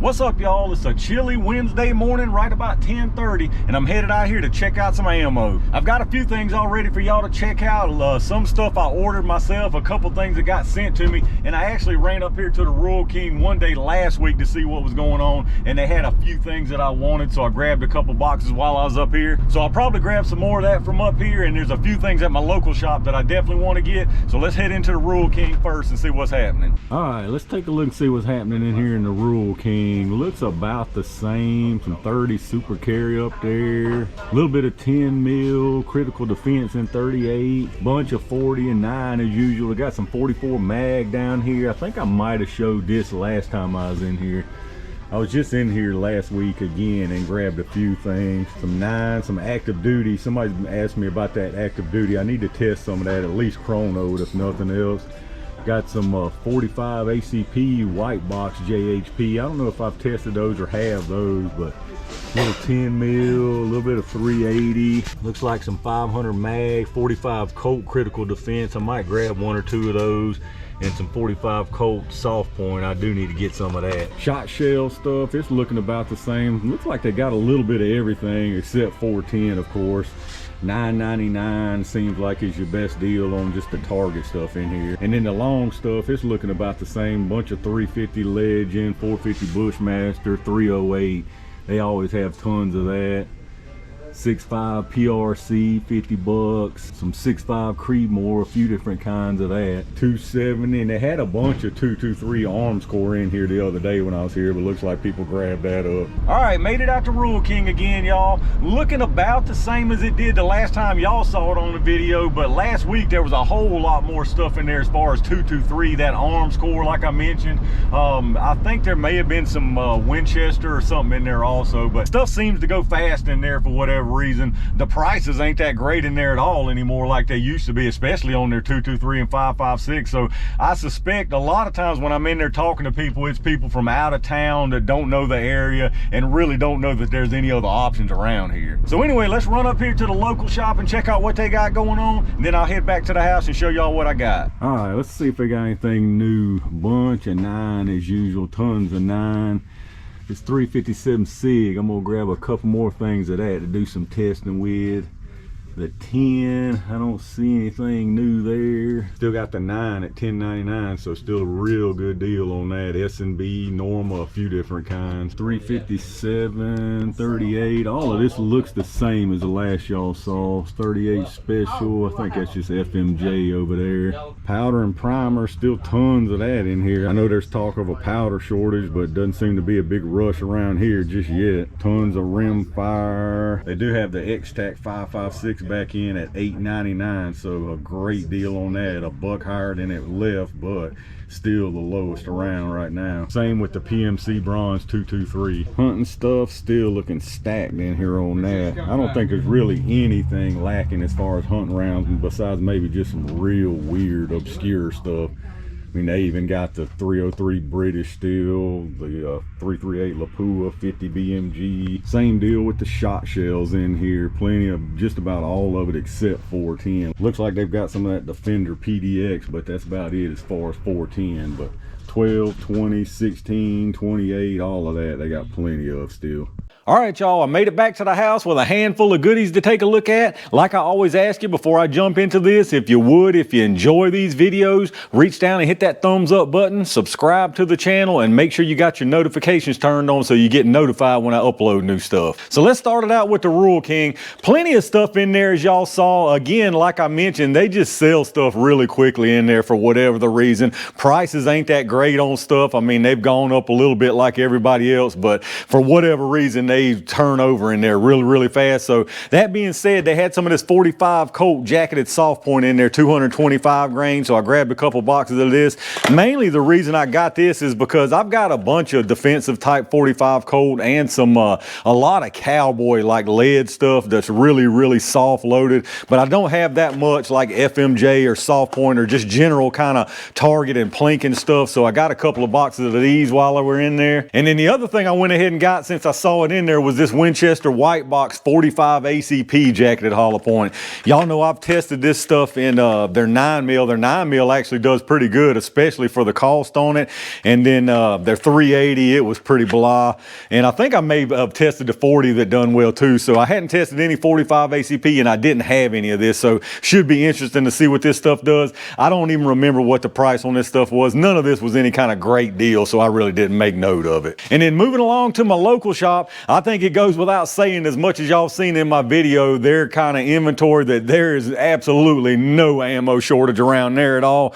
What's up, y'all? It's a chilly Wednesday morning, right about 10:30, and I'm headed out here to check out some ammo. I've got a few things all ready for y'all to check out. Some stuff I ordered myself, a couple things that got sent to me, and I actually ran up here to the Rural King one day last week to see what was going on, and they had a few things that I wanted, so I grabbed a couple boxes while I was up here. So I'll probably grab some more of that from up here, and there's a few things at my local shop that I definitely want to get. So let's head into the Rural King first and see what's happening. All right, let's take a look and see what's happening in here in the Rural King. Looks about the same. Some 30 super carry up there, a little bit of 10 mil critical defense in 38, bunch of 40 and 9 as usual. I got some 44 mag down here. I think I might have showed this last time I was in here. I was just in here last week again and grabbed a few things. Some 9, some active duty. Somebody asked me about that active duty. I need to test some of that, at least chronoed if nothing else. Got some 45 ACP white box JHP. I don't know if I've tested those or have those, but a little 10 mil, a little bit of 380. Looks like some 500 mag, 45 Colt critical defense. I might grab one or two of those, and some 45 Colt soft point. I do need to get some of that. Shot shell stuff, it's looking about the same. Looks like they got a little bit of everything except 410, of course. $9.99 seems like it's your best deal on just the Target stuff in here. And then the long stuff, it's looking about the same. Bunch of 350 Legend, 450 Bushmaster, 308. They always have tons of that. 6.5 PRC, 50 bucks. Some 6.5 Creedmoor, a few different kinds of that. 270, and they had a bunch of 223 Arms Core in here the other day when I was here, but looks like people grabbed that up. All right, made it out to Rural King again, y'all. Looking about the same as it did the last time y'all saw it on the video, but last week there was a whole lot more stuff in there as far as 223, that Arms Core like I mentioned. I think there may have been some Winchester or something in there also, but stuff seems to go fast in there for whatever reason. The prices ain't that great in there at all anymore like they used to be, especially on their 223 and 5.56. So I suspect a lot of times when I'm in there talking to people, it's people from out of town that don't know the area and really don't know that there's any other options around here. So anyway, let's run up here to the local shop and check out what they got going on, and then I'll head back to the house and show y'all what I got. All right, let's see if they got anything new. Bunch of 9 as usual, tons of 9. It's 357 SIG. I'm gonna grab a couple more things of that to do some testing with. The 10, I don't see anything new there. Still got the 9 at $10.99, so still a real good deal on that. S&B, Norma, a few different kinds. 357, 38, all of this looks the same as the last y'all saw. 38 special, I think that's just FMJ over there. Powder and primer, still tons of that in here. I know there's talk of a powder shortage, but it doesn't seem to be a big rush around here just yet. Tons of rim fire. They do have the X-Tac 5.56 back in at $8.99, so a great deal on that. A buck higher than it left, but still the lowest around right now. Same with the PMC Bronze 223. Hunting stuff still looking stacked in here on that. I don't think there's really anything lacking as far as hunting rounds, besides maybe just some real weird obscure stuff. I mean, they even got the 303 British steel, the 338 Lapua, 50 BMG. Same deal with the shot shells in here. Plenty of just about all of it except 410. Looks like they've got some of that Defender PDX, but that's about it as far as 410. But 12, 20, 16, 28, all of that, they got plenty of still. All right, y'all, I made it back to the house with a handful of goodies to take a look at. Like I always ask you before I jump into this, if you enjoy these videos, reach down and hit that thumbs up button, subscribe to the channel, and make sure you got your notifications turned on so you get notified when I upload new stuff. So let's start it out with the Rural King. Plenty of stuff in there as y'all saw. Again, like I mentioned, they just sell stuff really quickly in there for whatever the reason. Prices ain't that great on stuff. I mean, they've gone up a little bit like everybody else, but for whatever reason, they turn over in there really fast. So that being said, they had some of this 45 Colt jacketed soft point in there, 225 grain. So I grabbed a couple boxes of this. Mainly the reason I got this is because I've got a bunch of defensive type 45 Colt and some a lot of cowboy like lead stuff that's really soft loaded, but I don't have that much like FMJ or soft point or just general kind of Target and Plinking stuff. So I got a couple of boxes of these while I were in there. And then the other thing I went ahead and got, since I saw it in there was this Winchester White Box 45 ACP jacketed hollow point. Y'all know I've tested this stuff in their 9mm. Their 9mm actually does pretty good, especially for the cost on it. And then their 380, it was pretty blah. And I think I may have tested the 40 that done well too. So I hadn't tested any 45 ACP, and I didn't have any of this. So should be interesting to see what this stuff does. I don't even remember what the price on this stuff was. None of this was any kind of great deal, so I really didn't make note of it. And then moving along to my local shop, I think it goes without saying, as much as y'all seen in my video, their kind of inventory, that there is absolutely no ammo shortage around there at all.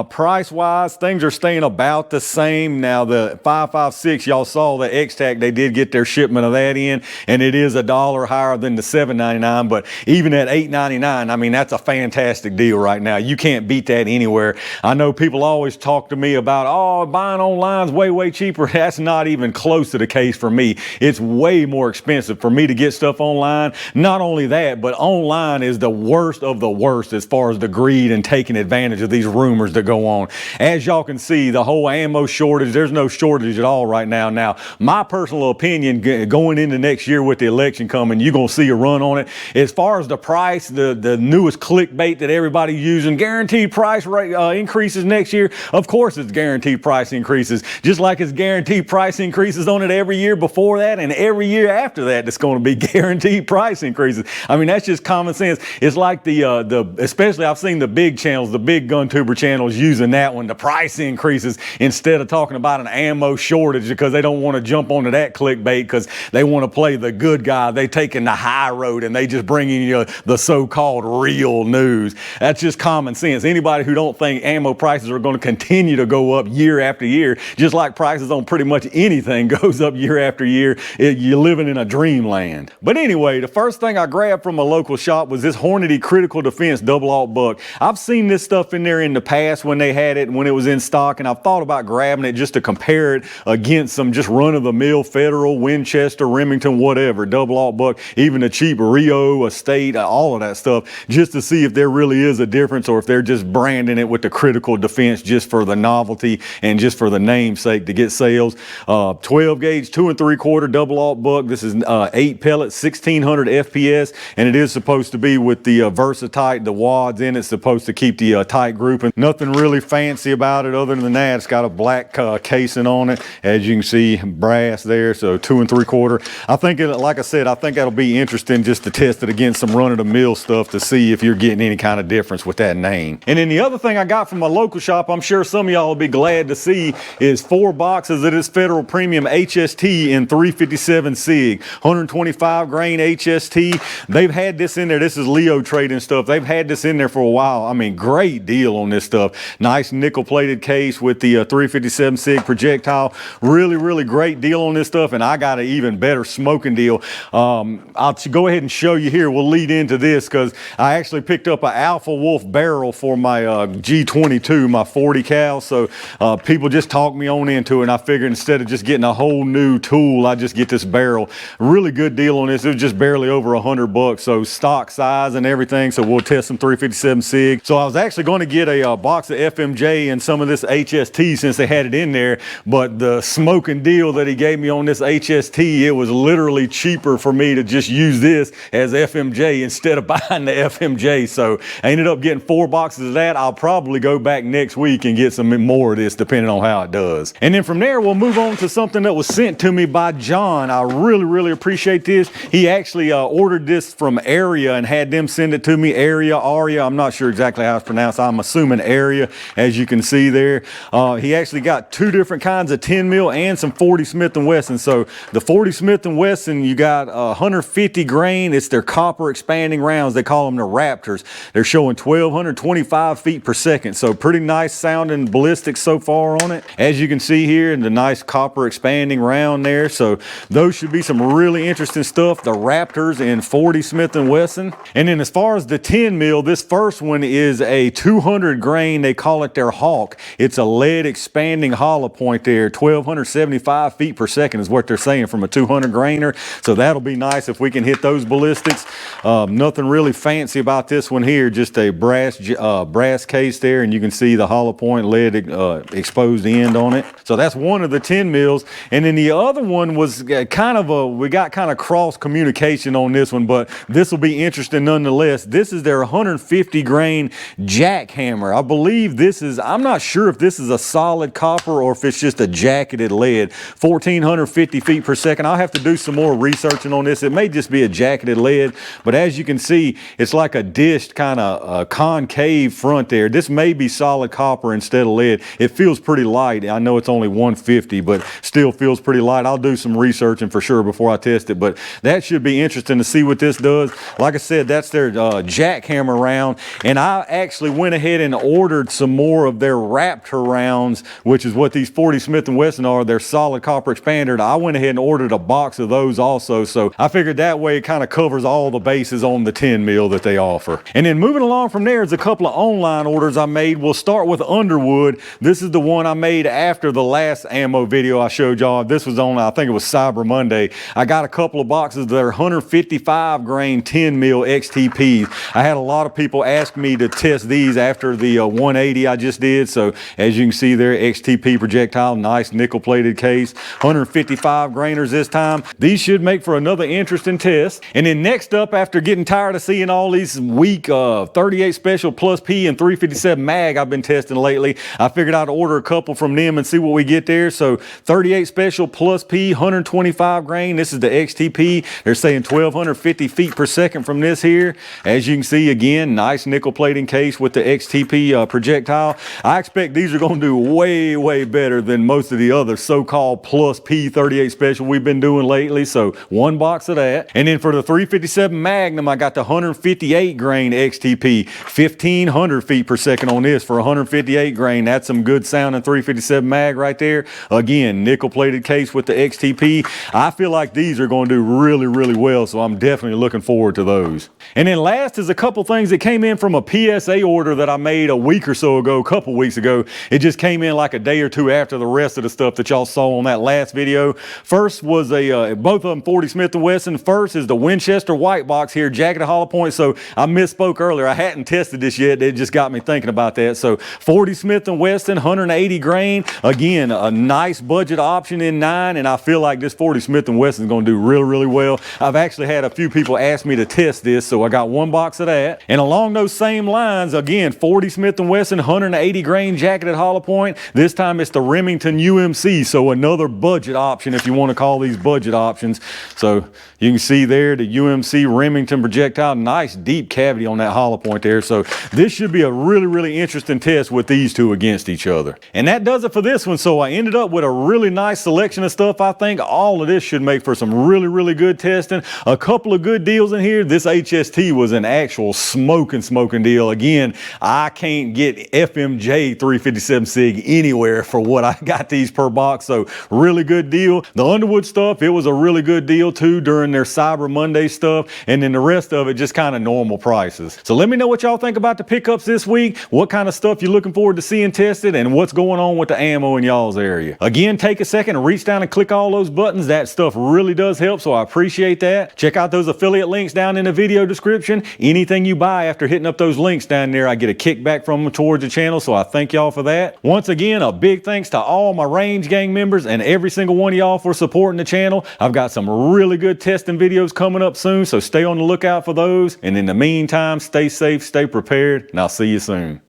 Price wise, things are staying about the same. Now the 5.56, y'all saw the X-Tac, they did get their shipment of that in, and it is $1 higher than the $7.99, but even at $8.99, I mean, that's a fantastic deal right now. You can't beat that anywhere. I know people always talk to me about, oh, buying online is way cheaper. That's not even close to the case for me. It's way more expensive for me to get stuff online. Not only that, but online is the worst of the worst as far as the greed and taking advantage of these rumors that go on. As y'all can see, the whole ammo shortage, there's no shortage at all right now. Now, my personal opinion, going into next year with the election coming, you're gonna see a run on it. As far as the price, the newest clickbait that everybody's using, guaranteed price increases next year. Of course it's guaranteed price increases, just like it's guaranteed price increases on it every year before that and every year after that. It's going to be guaranteed price increases. I mean, that's just common sense. It's like especially I've seen the big channels, the big gun tuber channels using that one, the price increases, instead of talking about an ammo shortage, because they don't want to jump onto that clickbait because they want to play the good guy. They taking the high road and they just bringing you the so-called real news. That's just common sense. Anybody who don't think ammo prices are going to continue to go up year after year, just like prices on pretty much anything goes up year after year, you're living in a dreamland. But anyway, the first thing I grabbed from a local shop was this Hornady Critical Defense double aught buck. I've seen this stuff in there in the past when they had it, when it was in stock, and I've thought about grabbing it just to compare it against some just run-of-the-mill Federal, Winchester, Remington, whatever, double aught buck, even a cheap Rio, Estate, all of that stuff, just to see if there really is a difference, or if they're just branding it with the Critical Defense just for the novelty and just for the namesake to get sales. 12 gauge 2 3/4 double aught buck. This is 8 pellets, 1600 FPS, and it is supposed to be with the Versatite, the wads in it, supposed to keep the tight grouping. Nothing really fancy about it other than that. It's got a black casing on it, as you can see, brass there, so 2 3/4. I think like I said, I think that'll be interesting just to test it against some run-of-the-mill stuff to see if you're getting any kind of difference with that name. And then the other thing I got from my local shop, I'm sure some of y'all will be glad to see, is 4 boxes of this Federal Premium HST in 357 SIG, 125 grain HST. They've had this in there. This is Leo trading stuff. They've had this in there for a while. I mean, great deal on this stuff. Nice nickel plated case with the 357 SIG projectile. Really great deal on this stuff. And I got an even better smoking deal. I'll go ahead and show you here. We'll lead into this because I actually picked up an Alpha Wolf barrel for my G22, my 40 cal. So people just talked me on into it, and I figured instead of just getting a whole new tool, I just get this barrel. Really good deal on this. It was just barely over $100, so stock size and everything. So we'll test some 357 SIG. So I was actually going to get a box of FMJ and some of this HST since they had it in there, but the smoking deal that he gave me on this HST, it was literally cheaper for me to just use this as FMJ instead of buying the FMJ. So I ended up getting 4 boxes of that. I'll probably go back next week and get some more of this depending on how it does. And then from there, we'll move on to something that was sent to me by John. I really appreciate this. He actually ordered this from Area and had them send it to me. Aria, I'm not sure exactly how it's pronounced. I'm assuming Area, as you can see there. He actually got 2 different kinds of 10 mil and some 40 Smith & Wesson. So the 40 Smith & Wesson, you got 150 grain. It's their copper expanding rounds. They call them the Raptors. They're showing 1225 feet per second. So pretty nice sounding ballistics so far on it. As you can see here, the nice copper expanding round there. So those should be some really interesting stuff. The Raptors in 40 Smith & Wesson. And then as far as the 10 mil, this first one is a 200 grain. They call it their Hawk. It's a lead expanding hollow point there. 1275 feet per second is what they're saying from a 200 grainer. So that'll be nice if we can hit those ballistics. Nothing really fancy about this one here. Just a brass case there, and you can see the hollow point lead exposed end on it. So that's one of the 10 mils. And then the other one was we got kind of cross communication on this one, but this will be interesting nonetheless. This is their 150 grain jackhammer. I believe this is, I'm not sure if this is a solid copper or if it's just a jacketed lead. 1450 feet per second. I'll have to do some more researching on this. It may just be a jacketed lead, but as you can see, it's like a dished kind of concave front there. This may be solid copper instead of lead. It feels pretty light. I know it's only 150, but still feels pretty light. I'll do some researching for sure before I test it, but that should be interesting to see what this does. Like I said, that's their jackhammer round, and I actually went ahead and ordered some more of their Raptor rounds, which is what these 40 Smith & Wesson are. They're solid copper expanded. I went ahead and ordered a box of those also, so I figured that way it kind of covers all the bases on the 10 mil that they offer. And then moving along from there is a couple of online orders I made. We'll start with Underwood. This is the one I made after the last ammo video I showed y'all. This was on, I think it was Cyber Monday. I got a couple of boxes that are 155 grain 10 mil XTPs. I had a lot of people ask me to test these after the 180 I just did. So as you can see there, XTP projectile, nice nickel plated case, 155 grainers this time. These should make for another interesting test. And then next up, after getting tired of seeing all these weak 38 Special Plus P and 357 mag I've been testing lately, I figured I'd order a couple from them and see what we get there. So 38 Special Plus P, 125 grain. This is the XTP. They're saying 1250 feet per second from this here. As you can see, again, nice nickel plating case with the XTP projectile. I expect these are going to do way better than most of the other so-called Plus P 38 Special we've been doing lately. So one box of that. And then for the 357 Magnum, I got the 158 grain XTP, 1500 feet per second on this for 158 grain. That's some good sounding 357 mag right there. Again, nickel plated case with the XTP. I feel like these are going to do really well, so I'm definitely looking forward to those. And then last is a couple things that came in from a PSA order that I made a week or so ago, a couple weeks ago. It just came in like a day or two after the rest of the stuff that y'all saw on that last video. First was both of them 40 Smith & Wesson. First is the Winchester white box here, jacketed hollow point. So I misspoke earlier. I hadn't tested this yet. It just got me thinking about that. So 40 Smith & Wesson, 180 grain. Again, a nice budget option in 9, and I feel like this 40 Smith & Wesson is going to do really well. I've actually had a few people ask me to test this, so I got one box of that. And along those same lines, again, 40 Smith & Wesson, 180 grain jacketed hollow point. This time it's the Remington UMC, so another budget option if you want to call these budget options. So you can see there the UMC Remington projectile, nice deep cavity on that hollow point there. So this should be a really interesting test with these two against each other. And that does it for this one. So I ended up with a really nice selection of stuff. I think all of this should make for some really good testing. A couple of good deals in here. This HST was an actual smoking deal. Again, I can't get FMJ 357 SIG anywhere for what I got these per box. So really good deal. The Underwood stuff, it was a really good deal too during their Cyber Monday stuff. And then the rest of it just kind of normal prices. So let me know what y'all think about the pickups this week. What kind of stuff you're looking forward to seeing tested and what's going on with the ammo in y'all's area. Again, take a second and reach down and click all those buttons. That stuff really does help, so I appreciate that. Check out those affiliate links down in the video description. Anything you buy after hitting up those links down there, I get a kickback from them towards the channel, so I thank y'all for that. Once again, a big thanks to all my Range Gang members and every single one of y'all for supporting the channel. I've got some really good testing videos coming up soon, so stay on the lookout for those. And in the meantime, stay safe, stay prepared, and I'll see you soon.